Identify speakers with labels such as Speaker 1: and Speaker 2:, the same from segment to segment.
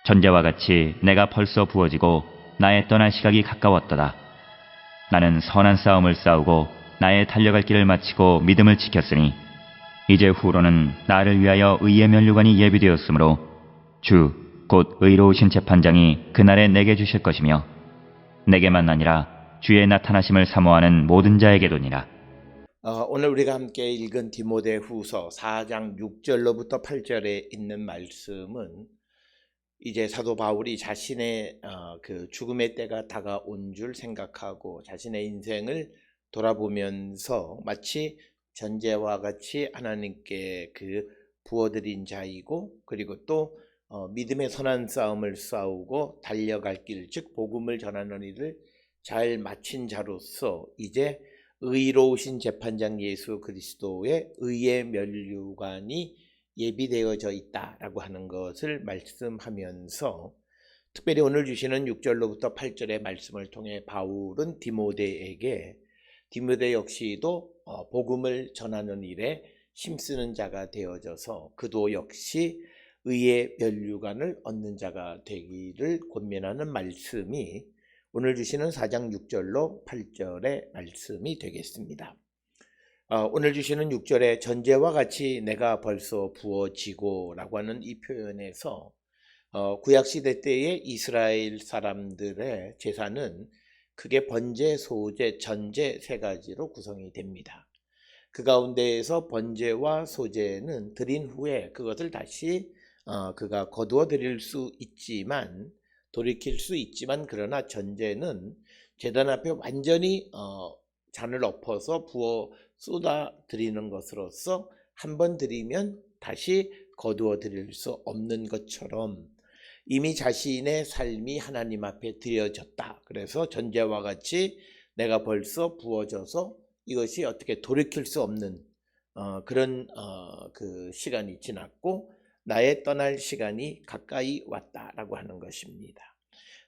Speaker 1: 전제와 같이 내가 벌써 부어지고 나의 떠날 시각이 가까웠도다. 나는 선한 싸움을 싸우고 나의 달려갈 길을 마치고 믿음을 지켰으니 이제 후로는 나를 위하여 의의 면류관이 예비되었으므로 주 곧 의로우신 재판장이 그날에 내게 주실 것이며 내게만 아니라 주의 나타나심을 사모하는 모든 자에게도니라.
Speaker 2: 오늘 우리가 함께 읽은 디모데후서 4장 6절로부터 8절에 있는 말씀은 이제 사도 바울이 자신의 그 죽음의 때가 다가온 줄 생각하고 자신의 인생을 돌아보면서 마치 전제와 같이 하나님께 그 부어드린 자이고, 그리고 또 믿음의 선한 싸움을 싸우고 달려갈 길, 즉 복음을 전하는 일을 잘 마친 자로서 이제 의로우신 재판장 예수 그리스도의 의의 면류관이 예비되어져 있다라고 하는 것을 말씀하면서, 특별히 오늘 주시는 6절로부터 8절의 말씀을 통해 바울은 디모데에게 디모데 역시도 복음을 전하는 일에 힘쓰는 자가 되어져서 그도 역시 의의 면류관을 얻는 자가 되기를 권면하는 말씀이 오늘 주시는 4장 6절로 8절의 말씀이 되겠습니다. 오늘 주시는 6절에 전제와 같이 내가 벌써 부어지고 라고 하는 이 표현에서 구약시대 때의 이스라엘 사람들의 제사는 크게 번제, 소제, 전제 세 가지로 구성이 됩니다. 그 가운데에서 번제와 소제는 드린 후에 그것을 다시 그가 거두어 드릴 수 있지만, 돌이킬 수 있지만, 그러나 전제는 제단 앞에 완전히 잔을 엎어서 부어 쏟아 드리는 것으로서 한 번 드리면 다시 거두어 드릴 수 없는 것처럼 이미 자신의 삶이 하나님 앞에 드려졌다. 그래서 전제와 같이 내가 벌써 부어져서 이것이 어떻게 돌이킬 수 없는 그런 그 시간이 지났고 나의 떠날 시간이 가까이 왔다라고 하는 것입니다.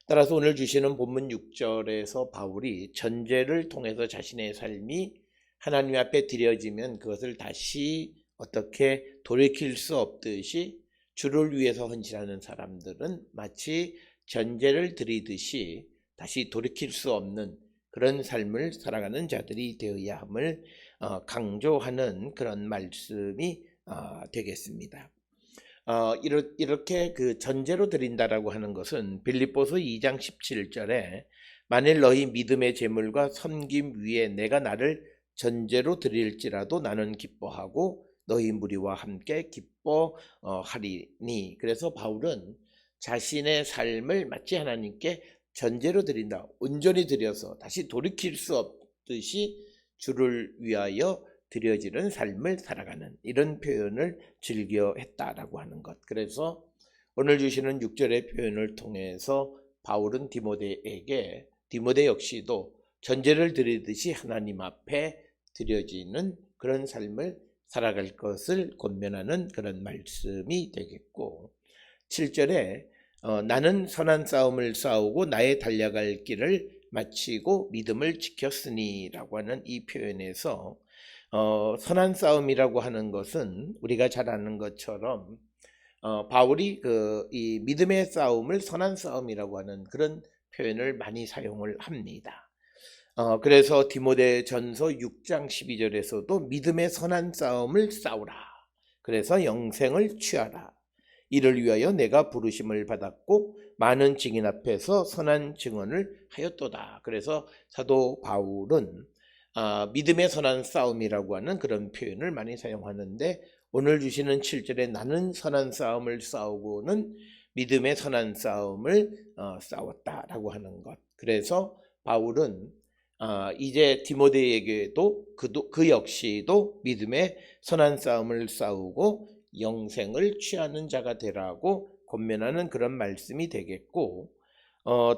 Speaker 2: 따라서 오늘 주시는 본문 6절에서 바울이 전제를 통해서 자신의 삶이 하나님 앞에 드려지면 그것을 다시 어떻게 돌이킬 수 없듯이 주를 위해서 헌신하는 사람들은 마치 전제를 드리듯이 다시 돌이킬 수 없는 그런 삶을 살아가는 자들이 되어야 함을 강조하는 그런 말씀이 되겠습니다. 이렇게 그 전제로 드린다라고 하는 것은 빌립보서 2장 17절에 만일 너희 믿음의 제물과 섬김 위에 내가 나를 전제로 드릴지라도 나는 기뻐하고 너희 무리와 함께 기뻐하리니. 그래서 바울은 자신의 삶을 마치 하나님께 전제로 드린다, 온전히 드려서 다시 돌이킬 수 없듯이 주를 위하여 드려지는 삶을 살아가는 이런 표현을 즐겨 했다라고 하는 것. 그래서 오늘 주시는 6절의 표현을 통해서 바울은 디모데에게 디모데 역시도 전제를 드리듯이 하나님 앞에 드려지는 그런 삶을 살아갈 것을 권면하는 그런 말씀이 되겠고, 7절에 나는 선한 싸움을 싸우고 나의 달려갈 길을 마치고 믿음을 지켰으니 라고 하는 이 표현에서 선한 싸움이라고 하는 것은 우리가 잘 아는 것처럼 바울이 이 믿음의 싸움을 선한 싸움이라고 하는 그런 표현을 많이 사용을 합니다. 그래서 디모데전서 6장 12절에서도 믿음의 선한 싸움을 싸우라. 그래서 영생을 취하라. 이를 위하여 내가 부르심을 받았고 많은 증인 앞에서 선한 증언을 하였도다. 그래서 사도 바울은 믿음의 선한 싸움이라고 하는 그런 표현을 많이 사용하는데, 오늘 주시는 7절에 나는 선한 싸움을 싸우고는 믿음의 선한 싸움을 싸웠다라고 하는 것. 그래서 바울은 이제 디모데에게도 그 역시도 믿음의 선한 싸움을 싸우고 영생을 취하는 자가 되라고 권면하는 그런 말씀이 되겠고,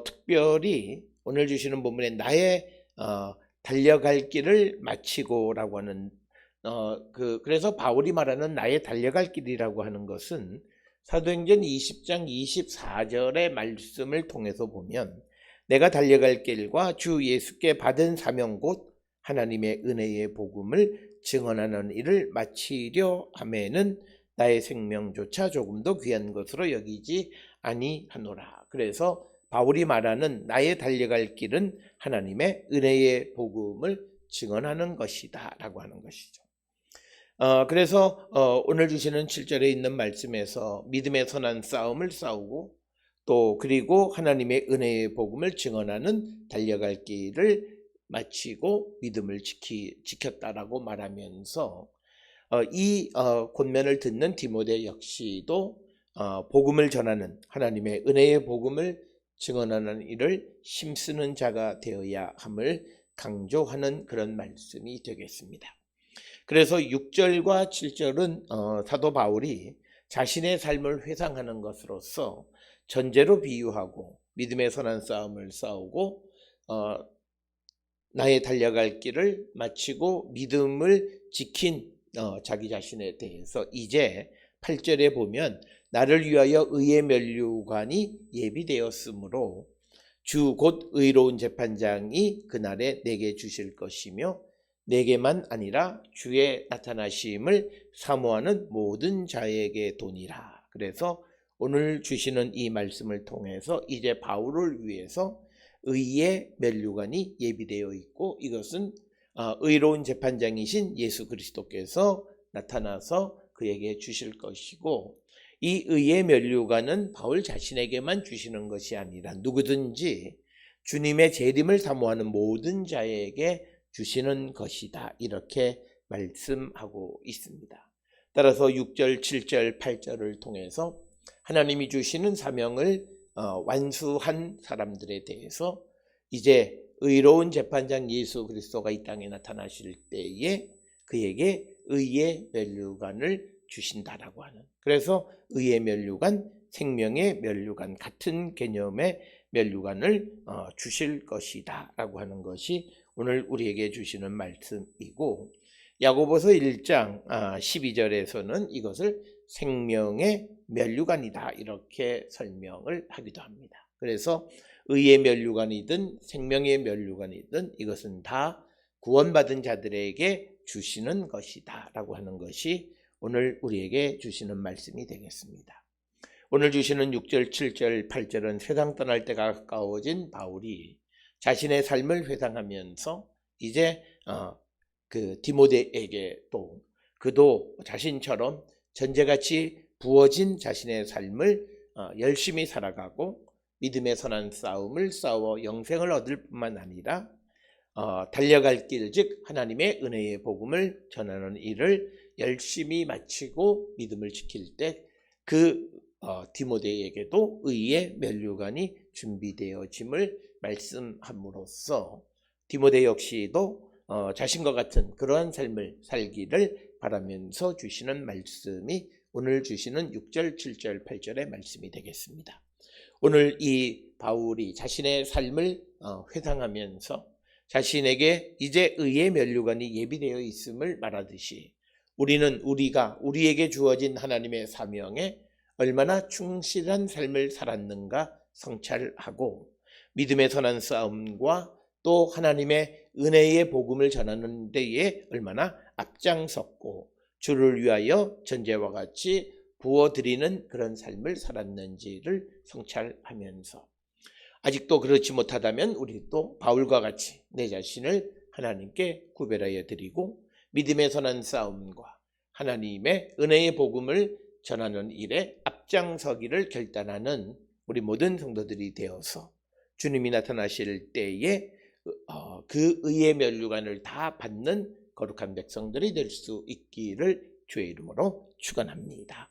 Speaker 2: 특별히 오늘 주시는 본문에 나의 달려갈 길을 마치고라고 하는 그래서 바울이 말하는 나의 달려갈 길이라고 하는 것은 사도행전 20장 24절의 말씀을 통해서 보면 내가 달려갈 길과 주 예수께 받은 사명 곧 하나님의 은혜의 복음을 증언하는 일을 마치려 하면은 나의 생명조차 조금도 귀한 것으로 여기지 아니하노라. 그래서 바울이 말하는 나의 달려갈 길은 하나님의 은혜의 복음을 증언하는 것이다 라고 하는 것이죠. 그래서 오늘 주시는 7절에 있는 말씀에서 믿음의 선한 싸움을 싸우고 또 그리고 하나님의 은혜의 복음을 증언하는 달려갈 길을 마치고 믿음을 지켰다라고 말하면서 이 권면을 듣는 디모데 역시도 복음을 전하는 하나님의 은혜의 복음을 증언하는 일을 힘쓰는 자가 되어야 함을 강조하는 그런 말씀이 되겠습니다. 그래서 6절과 7절은 사도 바울이 자신의 삶을 회상하는 것으로서 전제로 비유하고 믿음의 선한 싸움을 싸우고 나의 달려갈 길을 마치고 믿음을 지킨 자기 자신에 대해서 이제 8절에 보면 나를 위하여 의의 면류관이 예비되었으므로 주 곧 의로운 재판장이 그날에 내게 주실 것이며 내게만 아니라 주의 나타나심을 사모하는 모든 자에게 도니라. 그래서 오늘 주시는 이 말씀을 통해서 이제 바울을 위해서 의의 면류관이 예비되어 있고 이것은 의로운 재판장이신 예수 그리스도께서 나타나서 그에게 주실 것이고 이 의의 면류관은 바울 자신에게만 주시는 것이 아니라 누구든지 주님의 재림을 사모하는 모든 자에게 주시는 것이다. 이렇게 말씀하고 있습니다. 따라서 6절, 7절, 8절을 통해서 하나님이 주시는 사명을 완수한 사람들에 대해서 이제 의로운 재판장 예수 그리스도가 이 땅에 나타나실 때에 그에게 의의 면류관을 주신다라고 하는, 그래서 의의 면류관, 생명의 면류관 같은 개념의 면류관을 주실 것이다 라고 하는 것이 오늘 우리에게 주시는 말씀이고 야고보서 1장 12절에서는 이것을 생명의 면류관이다 이렇게 설명을 하기도 합니다. 그래서 의의 면류관이든 생명의 면류관이든 이것은 다 구원받은 자들에게 주시는 것이다 라고 하는 것이 오늘 우리에게 주시는 말씀이 되겠습니다. 오늘 주시는 6절, 7절, 8절은 세상 떠날 때가 가까워진 바울이 자신의 삶을 회상하면서 이제 그 디모데에게 또 그도 자신처럼 전제같이 부어진 자신의 삶을 열심히 살아가고 믿음의 선한 싸움을 싸워 영생을 얻을 뿐만 아니라 달려갈 길, 즉 하나님의 은혜의 복음을 전하는 일을 열심히 마치고 믿음을 지킬 때 그 디모데에게도 의의 면류관이 준비되어짐을 말씀함으로써 디모데 역시도 자신과 같은 그러한 삶을 살기를 바라면서 주시는 말씀이 오늘 주시는 6절, 7절, 8절의 말씀이 되겠습니다. 오늘 이 바울이 자신의 삶을 회상하면서 자신에게 이제 의의 면류관이 예비되어 있음을 말하듯이 우리에게 주어진 하나님의 사명에 얼마나 충실한 삶을 살았는가 성찰하고 믿음의 선한 싸움과 또 하나님의 은혜의 복음을 전하는 데에 얼마나 앞장섰고 주를 위하여 전제와 같이 부어드리는 그런 삶을 살았는지를 성찰하면서 아직도 그렇지 못하다면 우리도 바울과 같이 내 자신을 하나님께 구별하여 드리고 믿음의 선한 싸움과 하나님의 은혜의 복음을 전하는 일에 앞장서기를 결단하는 우리 모든 성도들이 되어서 주님이 나타나실 때에 그 의의 면류관을 다 받는 거룩한 백성들이 될 수 있기를 주의 이름으로 축원합니다.